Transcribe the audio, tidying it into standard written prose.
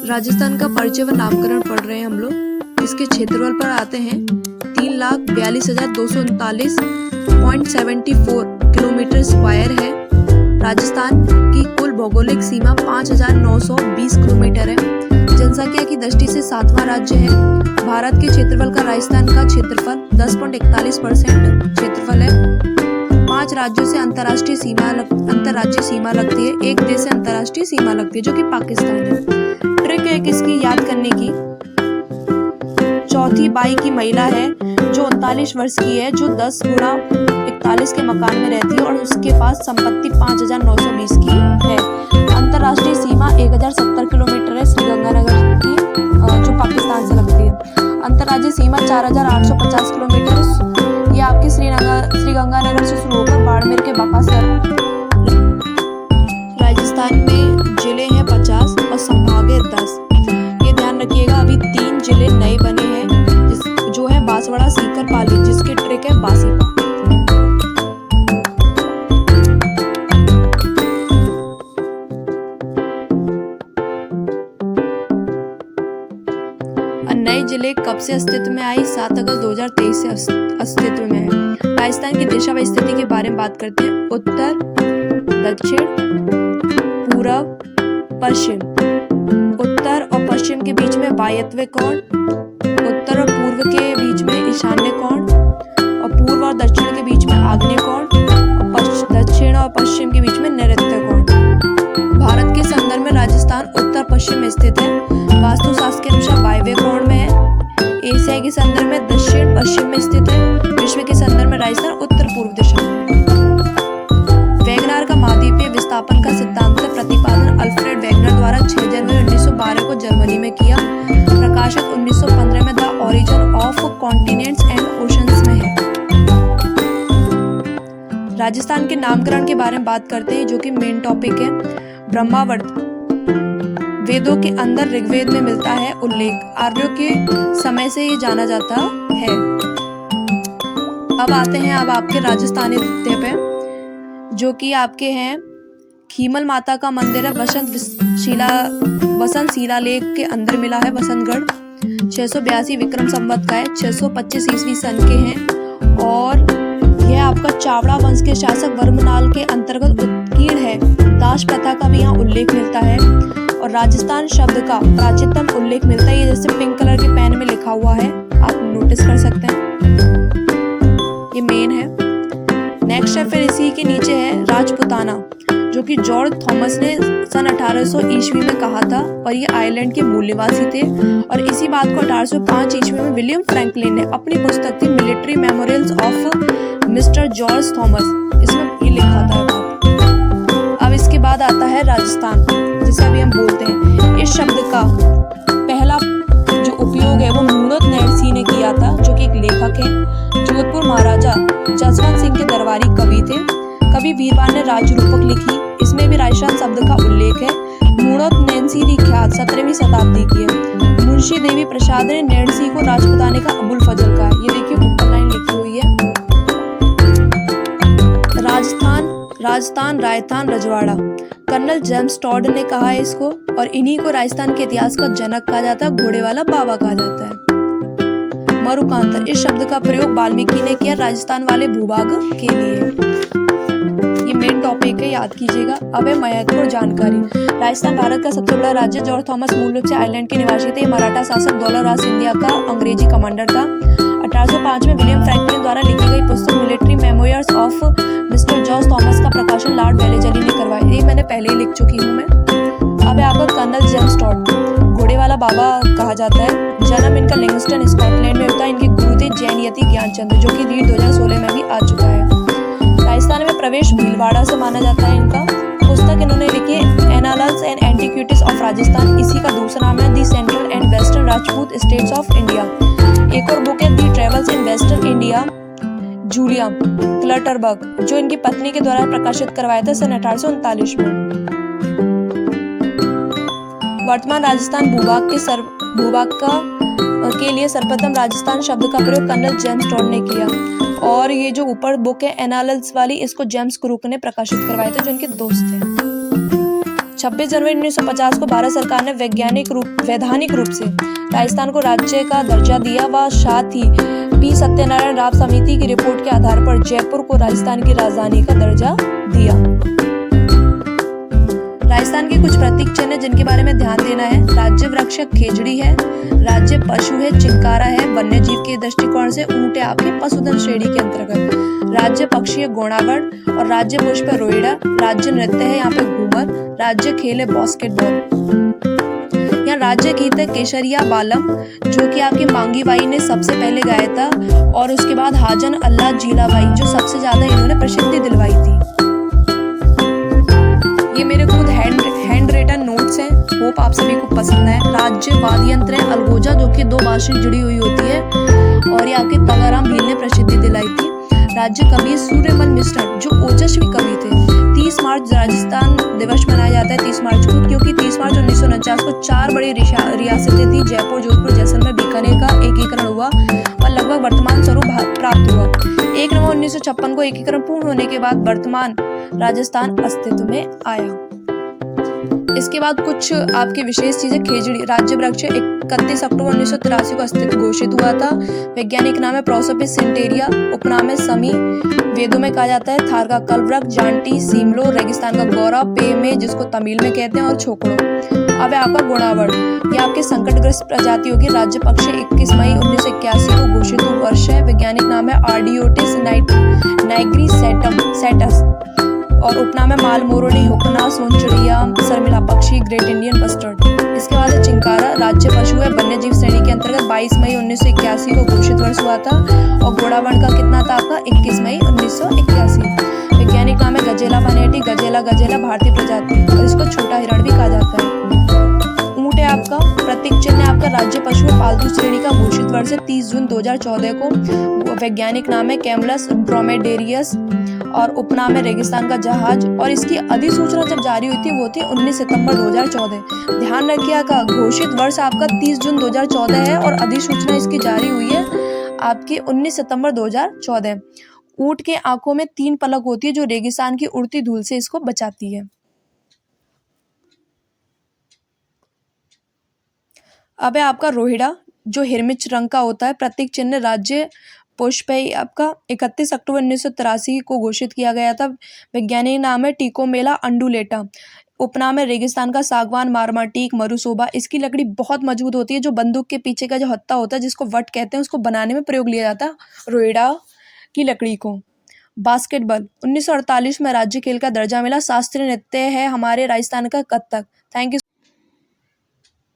राजस्थान का परिचय व नामकरण पढ़ रहे हैं हम लोग। इसके क्षेत्रफल पर आते हैं 3,42,239.74 किलोमीटर स्क्वायर है। राजस्थान की कुल भौगोलिक सीमा 5,920 किलोमीटर है। जनसंख्या की दृष्टि से 7वां राज्य है। भारत के क्षेत्रफल का राजस्थान का क्षेत्रफल 10.41% क्षेत्रफल है। 5 राज्यों से अंतर्राज्यीय सीमा लगती है। एक देश से अंतर्राष्ट्रीय सीमा लगती है जो कि पाकिस्तान है। ट्रिक है किसकी याद करने की। चौथी बाई की महिला है जो 39 वर्ष की है, जो 10 गुणा 41 के मकान में रहती है और उसके पास संपत्ति 5,920 की है। अंतर्राष्ट्रीय सीमा 1,070 किलोमीटर है श्रीगंगानगर की, जो पाकिस्तान से लगती है। अंतर्राज्यीय सीमा 4,850 किलोमीटर ये आपकी श्रीगंगानगर से शुरू होकर बाड़मेर के बकासर। राजस्थान में जिले हैं 50 और संभाग है 10। ये ध्यान रखिएगा, अभी 3 जिले नए बने हैं जो है बांसवाड़ा, सीकर, पाली, जिसके ट्रिक है बासीपा। नए जिले कब से अस्तित्व में आई? 7 अगस्त 2023 से अस्तित्व में है। राजस्थान की दिशा व स्थिति के बारे में बात करते हैं। उत्तर, दक्षिण, पूरब, पश्चिम। उत्तर और पश्चिम के बीच में वायव्य कोण, उत्तर और पूर्व के बीच में ईशान्य कोण, और पूर्व और दक्षिण के बीच में आग्नेय कोण, दक्षिण और पश्चिम के बीच में नैऋत्य कोण। भारत के संदर्भ में राजस्थान उत्तर पश्चिम में स्थित है। वास्तुशास्त्र के अनुसार वायव्य कोण में है। एशिया के संदर्भ में दक्षिण पश्चिम में स्थित है। विश्व के संदर्भ में राजस्थान उत्तर पूर्व दिशा में। वैगनार का महाद्वीपीय विस्थापन का सिद्धांत का प्रतिपादन अल्फ्रेड वैगनर द्वारा 6 जनवरी 1912 को जर्मनी में किया। प्रकाशित 1915 में the origin of continents and oceans में है। राजस्थान के नामकरण के बारे में बात करते हैं जो कि मेन टॉपिक है। ब्रह्मावर्त वेदों के अंदर ऋग्वेद में मिलता है उल्लेख। आर्यों के समय से ये जाना जाता है। अब आते हैं आपके राजस्थानी नृत्य पे, जो कि आपके हैं खीमल माता का मंदिर है। वसंत शिलालेख के अंदर मिला है वसंतगढ़। 682 विक्रम संवत का है। 625 ईस्वी सन के हैं और यह आपका चावड़ा वंश के शासक वर्मनाल के अंतर्गत उत्कीर्ण है। दास प्रथा का भी यहाँ उल्लेख मिलता है और राजस्थान शब्द का प्राचीनतम उल्लेख मिलता है। ये जैसे पिंक कलर के पेन में लिखा हुआ है, आप नोटिस कर सकते हैं। ये मेन है। नेक्स्ट है, फिर इसी के नीचे है राजपुताना, जो कि जॉर्ज थॉमस ने सन 1800 ईस्वी में कहा था और ये आयरलैंड के मूल निवासी थे। और इसी बात को 1805 ईस्वी में विलियम फ्रैंकलिन ने अपनी पुस्तक थी military memorials of mister George Thomas, इसमें ये लिखा था। अब इसके बाद आता है राजस्थान, जिसे अभी हम बोलते हैं। इस शब्द का पहला जो उपयोग है वो मूणत नरसिंह ने किया था, जो कि एक लेखक है। जोधपुर महाराजा जसवंत सिंह के दरबारी कवि थे। कवि वीरवान ने राजरूपक लिखी, इसमें भी राजस्थान शब्द का उल्लेख है। मूणत नैन्सी ख्यात 17वीं शताब्दी की है। मुंशी देवी प्रसाद ने नैन्सी को राजपुताने का अबुल फजल कहा। ये देखिए ऊपर लाइन लिखी हुई है। राजस्थान राजस्थान रजवाड़ा, कर्नल जेम्स टॉड ने कहा है इसको, और इन्हीं को राजस्थान के इतिहास का जनक कहा जाता है, घोड़े वाला बाबा कहा जाता है। मरुकांतर, इस शब्द का प्रयोग वाल्मीकि ने किया राजस्थान वाले भूभाग के लिए। ये मेन टॉपिक है, याद कीजिएगा। अब है महत्वपूर्ण जानकारी। राजस्थान भारत का सबसे बड़ा राज्य। जॉर्ज थॉमस मूल रूप से आयरलैंड के निवासी थे। मराठा शासक दौलत राज सिंधिया का अंग्रेजी कमांडर था। 1805 में विलियम फ्रैंकलिन द्वारा लिखी गई पुस्तक military memorials of mister George Thomas का प्रकाशन लॉर्ड वेलेजली ने करवाया। ये मैंने पहले ही लिख चुकी हूँ मैं। अब है आपका कर्नल जेम्स टॉड, घोड़े वाला बाबा कहा जाता है। जन्म इनका लिंगस्टन स्कॉटलैंड में होता है। इनके गुरु थे जैन यति ज्ञानचंद, जो कि रीड 2016 में भी आ चुका है। राजस्थान में प्रवेश भीलवाड़ा से माना जाता है इनका। पुस्तक इन्होंने लिखी है annals and antiquities of Rajasthan. इसी का दूसरा नाम है the central and western Rajput states of India. एक और बुक है the travels in western India, Julia Clutterbuck, जो इनकी पत्नी के द्वारा प्रकाशित करवाया था सन 1839 में। वर्तमान राजस्थान भूभाग के लिए सर्वप्रथम राजस्थान शब्द का प्रयोग कर्नल जेम्स टॉड ने किया। और ये जो ऊपर बुक है एनालल्स वाली, इसको जेम्स क्रूक ने प्रकाशित करवाया था, जो इनके दोस्त थे। 26 जनवरी 1950 को भारत सरकार ने वैधानिक रूप से राजस्थान को राज्य का दर्जा दिया व साथ ही पी सत्यनारायण राव समिति की रिपोर्ट के आधार पर जयपुर को राजस्थान की राजधानी का दर्जा दिया। राजस्थान के कुछ प्रतीक चिन्ह जिनके बारे में ध्यान देना है। राज्य वृक्ष खेजड़ी है, राज्य पशु है चिंकारा है, वन्य जीव के दृष्टिकोण से ऊंट है आपके पशुधन श्रेणी के अंतर्गत। राज्य पक्षी है घोड़ागढ़ और राज्य पुष्प है रोहिड़ा। राज्य नृत्य है यहाँ पे घूमर, राज्य खेल है बास्केटबॉल। यहाँ राज्य गीत है केसरिया बालम जो कि आपकी मांगी बाई ने सबसे पहले गाया था और उसके बाद हाजन अल्लाह जीलाबाई जो सबसे ज्यादा इन्होंने प्रसिद्धि दिलवाई थी। ये मेरे खुद हैंड रिटन नोट्स हैं, होप आप सभी को पसंद है। राज्य वाद्य यंत्र है अलगोजा जो कि 2 बांसुरी जुड़ी हुई होती है और ये आपके तगाराम भील ने प्रसिद्धि दिलाई थी। राज्य कवि सूर्यमल मिश्र जो ओजस्वी कवि थे। 30 मार्च राजस्थान दिवस मनाया जाता है 30 मार्च को, क्योंकि 30 मार्च 1949 को 4 बड़ी रियासतें थी, जयपुर, जोधपुर, जैसलमेर, बीकानेर का एकीकरण हुआ और लगभग वर्तमान स्वरूप प्राप्त हुआ। 1 नवंबर 1956 को एकीकरण पूर्ण होने के बाद वर्तमान राजस्थान अस्तित्व में आया। इसके बाद कुछ आपकी विशेष चीजें। खेजड़ी राज्य वृक्ष 31 अक्टूबर 1983 को अस्तित्व घोषित हुआ था। वैज्ञानिक नाम है प्रोसोपिस सेंटेरिया, उपनाम है समी, वेदों में कहा जाता है थार का कलवृक्ष, जांटी, सीमलो, रेगिस्तान का गौरा, पे में जिसको तमिल में कहते हैं और छोकड़ो। अब है आपका घोड़ावड़, ये आपके संकटग्रस्त प्रजाति होगी। राज्य पक्ष 21 मई 1981 को घोषित वर्ष है। वैज्ञानिक नाम है आर्डियोटिस नाइग्रिसेटस और उपनाम है माल मोरोनी, हुकना, सोनचिड़िया, शर्मिला पक्षी, ग्रेट इंडियन बस्टर्ड। इसके बाद है चिंकारा, राज्य पशु है वन्य जीव श्रेणी के अंतर्गत 22 मई 1981 को घोषित वर्ष हुआ था और घोड़ावर्ण का कितना था आपका 21 मई 1981। वैज्ञानिक नाम है गजेला वनेटी, गजेला भारतीय प्रजाति और इसको छोटा हिरण भी कहा जाता है। ऊंट है आपका प्रतीक चिन्ह है आपका राज्य पशु पालतू श्रेणी का घोषित वर्ष है 30 जून 2014 को। वैज्ञानिक नाम है कैमलस ड्रोमेडेरियस और उपनाम है रेगिस्तान का जहाज और इसकी अधिसूचना जब जारी हुई थी वो थी 19 सितंबर 2014। ध्यान रखिएगा घोषित वर्ष आपका 30 जून 2014 है और अधिसूचना इसकी जारी हुई है आपकी 19 सितंबर 2014। ऊंट के आंखों में 3 पलक होती है जो रेगिस्तान की उड़ती धूल से इसको बचाती है। अब है आपका रोहिड़ा जो हिरमिच रंग का होता है। प्रतीक चिन्ह राज्य पुष्प है आपका 31 अक्टूबर 1983 को घोषित किया गया था। वैज्ञानिक नाम है टिकोमेला अंडुलेटा, उपनाम है रेगिस्तान का सागवान, मारमाटीक, मरुसोबा। इसकी लकड़ी बहुत मजबूत होती है। जो बंदूक के पीछे का जो हत्था होता है जिसको वट कहते हैं उसको बनाने में प्रयोग लिया जाता है रोहिड़ा की लकड़ी को। बास्केटबॉल 1948 में राज्य खेल का दर्जा मिला। शास्त्रीय नृत्य है हमारे राजस्थान का कथक। Thank you.